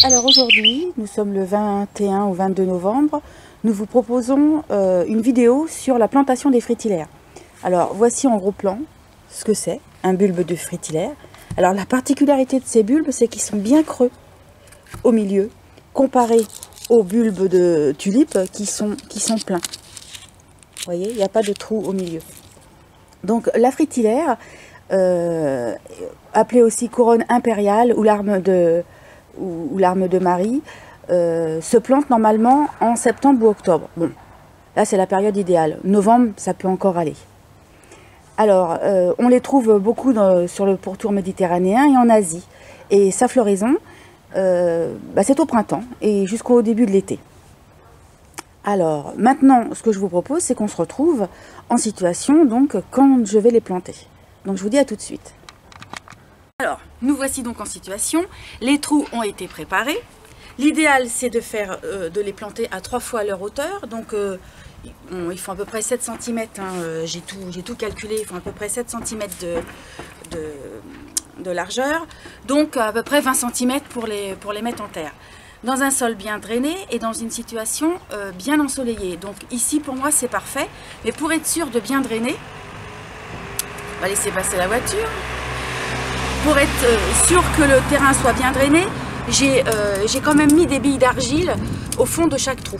Alors aujourd'hui, nous sommes le 21 au 22 novembre, nous vous proposons une vidéo sur la plantation des fritillaires. Alors voici en gros plan ce que c'est, un bulbe de fritillaire. Alors la particularité de ces bulbes, c'est qu'ils sont bien creux au milieu, comparé aux bulbes de tulipes qui sont pleins. Vous voyez, il n'y a pas de trou au milieu. Donc la fritillaire, appelée aussi couronne impériale ou l'arme de Marie, se plante normalement en septembre ou octobre. Bon, là c'est la période idéale. Novembre, ça peut encore aller. Alors, on les trouve beaucoup sur le pourtour méditerranéen et en Asie. Et sa floraison, c'est au printemps et jusqu'au début de l'été. Alors, maintenant, ce que je vous propose, c'est qu'on se retrouve en situation, donc, quand je vais les planter. Donc, je vous dis à tout de suite. Alors, nous voici donc en situation. Les trous ont été préparés. L'idéal, c'est de les planter à 3 fois leur hauteur. Donc, ils font à peu près 7 cm. J'ai tout calculé. Ils font à peu près 7 cm de largeur. Donc, à peu près 20 cm pour les mettre en terre. Dans un sol bien drainé et dans une situation bien ensoleillée. Donc, ici, pour moi, c'est parfait. Mais pour être sûr de bien drainer, on va laisser passer la voiture. Pour être sûr que le terrain soit bien drainé, j'ai quand même mis des billes d'argile au fond de chaque trou.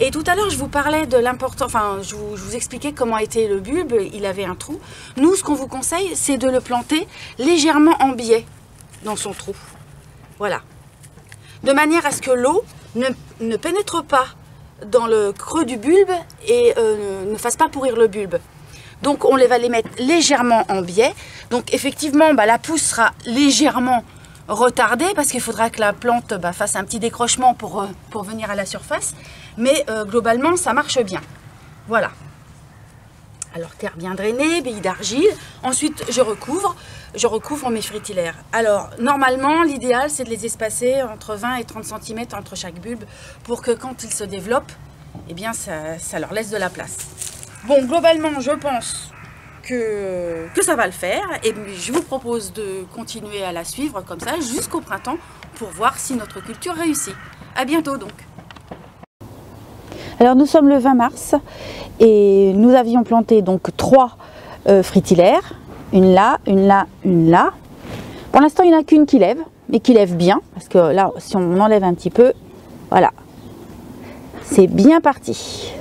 Et tout à l'heure, je vous parlais de l'important, enfin, je vous expliquais comment était le bulbe, il avait un trou. Nous, ce qu'on vous conseille, c'est de le planter légèrement en biais dans son trou. Voilà. De manière à ce que l'eau ne pénètre pas dans le creux du bulbe et ne fasse pas pourrir le bulbe. Donc on va les mettre légèrement en biais. Donc effectivement, la pousse sera légèrement retardée parce qu'il faudra que la plante fasse un petit décrochement pour venir à la surface. Mais globalement, ça marche bien. Voilà. Alors terre bien drainée, billes d'argile. Ensuite, je recouvre mes fritillaires. Alors normalement, l'idéal, c'est de les espacer entre 20 et 30 cm entre chaque bulbe pour que quand ils se développent, eh bien, ça leur laisse de la place. Bon, globalement, je pense que ça va le faire et je vous propose de continuer à la suivre comme ça jusqu'au printemps pour voir si notre culture réussit. À bientôt donc. Alors nous sommes le 20 mars et nous avions planté donc 3 fritillaires, une là, une là, une là. Pour l'instant, il n'y en a qu'une qui lève, mais qui lève bien parce que là, si on enlève un petit peu, voilà, c'est bien parti.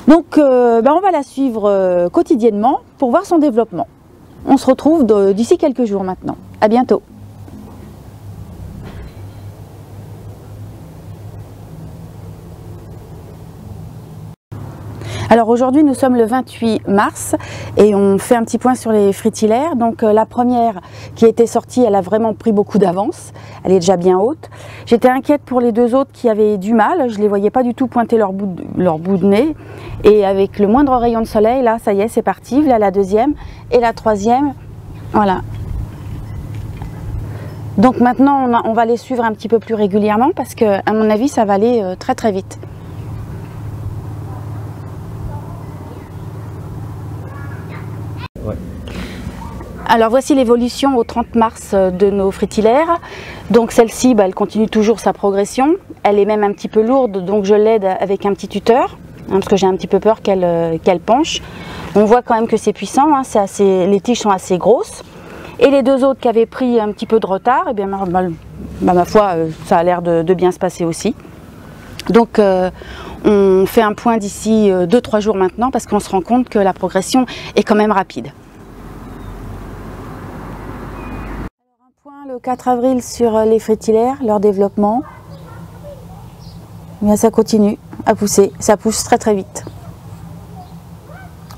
Donc on va la suivre quotidiennement pour voir son développement. On se retrouve d'ici quelques jours maintenant. À bientôt. Alors aujourd'hui nous sommes le 28 mars et on fait un petit point sur les fritillaires. Donc la première qui était sortie, elle a vraiment pris beaucoup d'avance, elle est déjà bien haute. J'étais inquiète pour les 2 autres qui avaient du mal, je ne les voyais pas du tout pointer leur bout de nez. Et avec le moindre rayon de soleil, là ça y est, c'est parti. Là la deuxième et la troisième, voilà. Donc maintenant on va les suivre un petit peu plus régulièrement parce que à mon avis ça va aller très très vite. Alors voici l'évolution au 30 mars de nos fritillaires. Donc celle-ci, elle continue toujours sa progression. Elle est même un petit peu lourde, donc je l'aide avec un petit tuteur, parce que j'ai un petit peu peur qu'elle penche. On voit quand même que c'est puissant, les tiges sont assez grosses. Et les 2 autres qui avaient pris un petit peu de retard, eh bien, ma foi, ça a l'air de bien se passer aussi. Donc on fait un point d'ici 2-3 jours maintenant, parce qu'on se rend compte que la progression est quand même rapide. Le 4 avril sur les fritillaires, leur développement, bien, ça continue à pousser, ça pousse très très vite.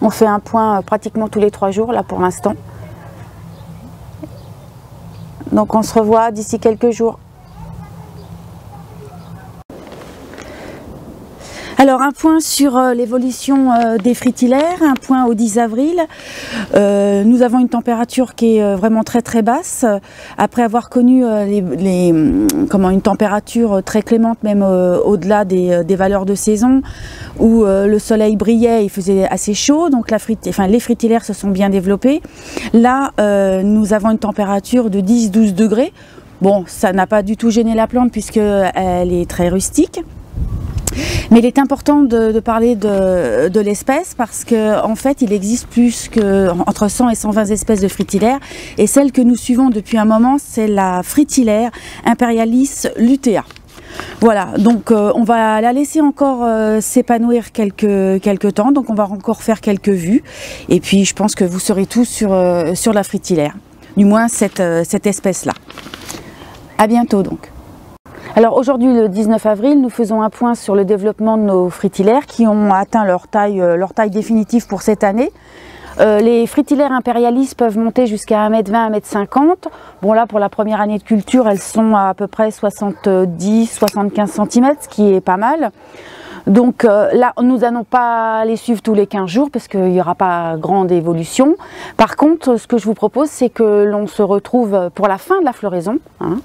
On fait un point pratiquement tous les 3 jours là pour l'instant. Donc on se revoit d'ici quelques jours. Alors Alors un point sur l'évolution des fritillaires, un point au 10 avril. Nous avons une température qui est vraiment très très basse. Après avoir connu une température très clémente, même au-delà des valeurs de saison, où le soleil brillait, il faisait assez chaud, donc les fritillaires se sont bien développés. Là, nous avons une température de 10-12 degrés. Bon, ça n'a pas du tout gêné la plante puisqu'elle est très rustique. Mais il est important de parler de l'espèce parce qu'en fait, il existe plus entre 100 et 120 espèces de fritillaires. Et celle que nous suivons depuis un moment, c'est la fritillaire Imperialis lutea. Voilà, donc on va la laisser encore s'épanouir quelques temps, donc on va encore faire quelques vues. Et puis je pense que vous serez tous sur la fritillaire, du moins cette espèce-là. À bientôt donc. Alors aujourd'hui, le 19 avril, nous faisons un point sur le développement de nos fritillaires qui ont atteint leur taille définitive pour cette année. Les fritillaires Imperialis peuvent monter jusqu'à 1,20 m, 1,50 m. Bon là, pour la première année de culture, elles sont à peu près 70-75 cm, ce qui est pas mal. Donc là, nous n'allons pas les suivre tous les 15 jours parce qu'il n'y aura pas grande évolution. Par contre, ce que je vous propose, c'est que l'on se retrouve pour la fin de la floraison. Hein,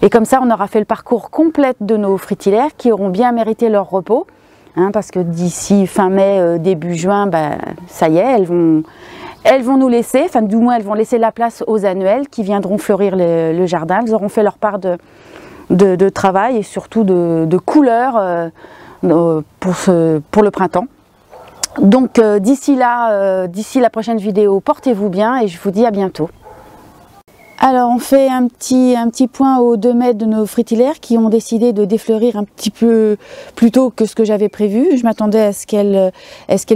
et comme ça, on aura fait le parcours complet de nos fritillaires qui auront bien mérité leur repos. Hein, parce que d'ici fin mai, début juin, ça y est, elles vont nous laisser, enfin du moins elles vont laisser la place aux annuelles qui viendront fleurir le jardin. Elles auront fait leur part de travail et surtout de couleurs pour le printemps. Donc d'ici la prochaine vidéo, portez-vous bien et je vous dis à bientôt. Alors on fait un petit point aux 2 mètres de nos fritillaires qui ont décidé de défleurir un petit peu plus tôt que ce que j'avais prévu. Je m'attendais à ce qu'elles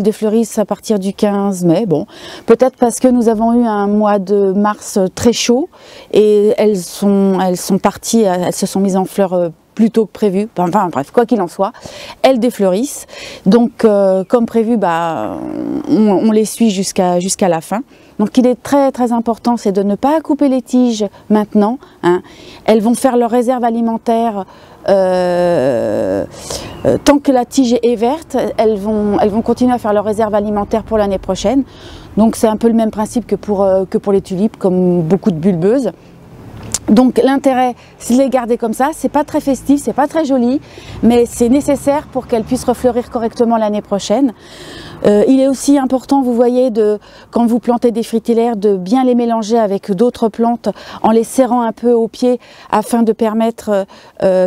défleurissent à partir du 15 mai. Bon, peut-être parce que nous avons eu un mois de mars très chaud et elles sont parties, elles se sont mises en fleurs plus tôt que prévu, enfin bref, quoi qu'il en soit, elles défleurissent. Donc comme prévu, on les suit jusqu'à la fin. Donc il est très très important, c'est de ne pas couper les tiges maintenant. Hein. Elles vont faire leur réserve alimentaire tant que la tige est verte, elles vont continuer à faire leur réserve alimentaire pour l'année prochaine. Donc c'est un peu le même principe que pour les tulipes, comme beaucoup de bulbeuses. Donc l'intérêt, c'est de les garder comme ça, c'est pas très festif, c'est pas très joli, mais c'est nécessaire pour qu'elles puissent refleurir correctement l'année prochaine. Il est aussi important, vous voyez, quand vous plantez des fritillaires, de bien les mélanger avec d'autres plantes en les serrant un peu au pied afin de permettre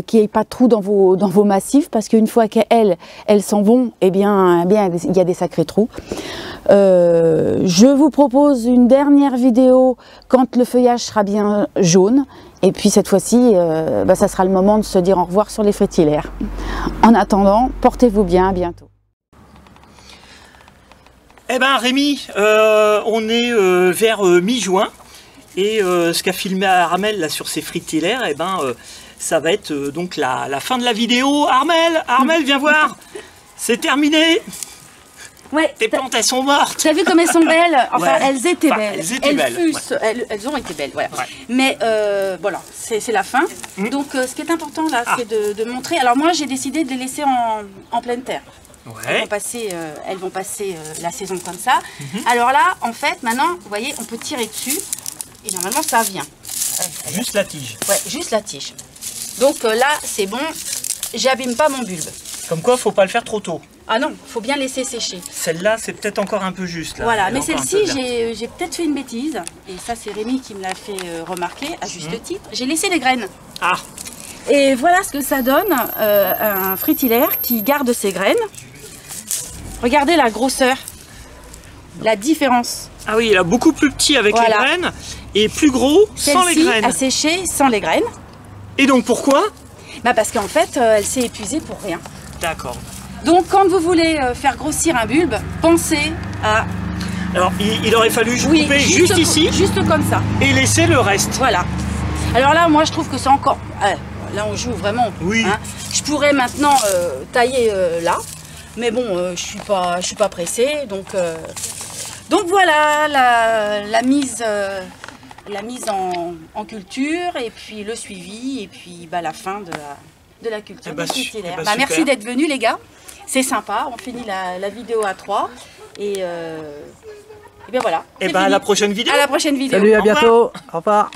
qu'il n'y ait pas de trous dans vos massifs, parce qu'une fois qu'elles s'en vont, eh bien il y a des sacrés trous. Je vous propose une dernière vidéo quand le feuillage sera bien jaune. Et puis cette fois-ci, ça sera le moment de se dire au revoir sur les fritillaires. En attendant, portez-vous bien, à bientôt. Eh ben Rémi, on est vers mi-juin et ce qu'a filmé Armel là sur ses fritillaires, ça va être donc la fin de la vidéo. Armel, viens voir, c'est terminé. Ouais, tes plantes, elles sont mortes. Tu as vu comme elles sont belles? Enfin, ouais. elles étaient belles. Elles ont été belles, voilà. Ouais. Mais voilà, c'est la fin. Donc, ce qui est important là, c'est de montrer. Alors moi, j'ai décidé de les laisser en pleine terre. Ouais. Elles vont passer la saison comme ça. Alors là, en fait, maintenant, vous voyez, on peut tirer dessus. Et normalement, ça vient. Juste la tige. Ouais, juste la tige. Donc là, c'est bon. J'abîme pas mon bulbe. Comme quoi, faut pas le faire trop tôt. Ah non, faut bien laisser sécher. Celle-là, c'est peut-être encore un peu juste. Là. Voilà, mais celle-ci, j'ai peut-être fait une bêtise. Et ça, c'est Rémi qui me l'a fait remarquer, à juste titre. J'ai laissé les graines. Ah. Et voilà ce que ça donne, un fritillaire qui garde ses graines. Regardez la grosseur, la différence. Ah oui, il est beaucoup plus petit avec les graines et plus gros sans les graines. A séché sans les graines. Et donc pourquoi? Parce qu'en fait, elle s'est épuisée pour rien. D'accord. Donc quand vous voulez faire grossir un bulbe, pensez à... Alors il aurait fallu couper juste ici. Juste comme ça. Et laisser le reste. Voilà. Alors là, moi je trouve que c'est encore... là on joue vraiment. Oui. Hein. Je pourrais maintenant tailler là. Mais bon, je suis pas pressée. Donc voilà la mise en culture et puis le suivi et puis la fin de la culture. Super. Merci d'être venus les gars. c'est sympa, on finit la vidéo à 3 et bien voilà. Et ben à la prochaine vidéo. À la prochaine vidéo. Salut, à Au revoir. bientôt. Au revoir.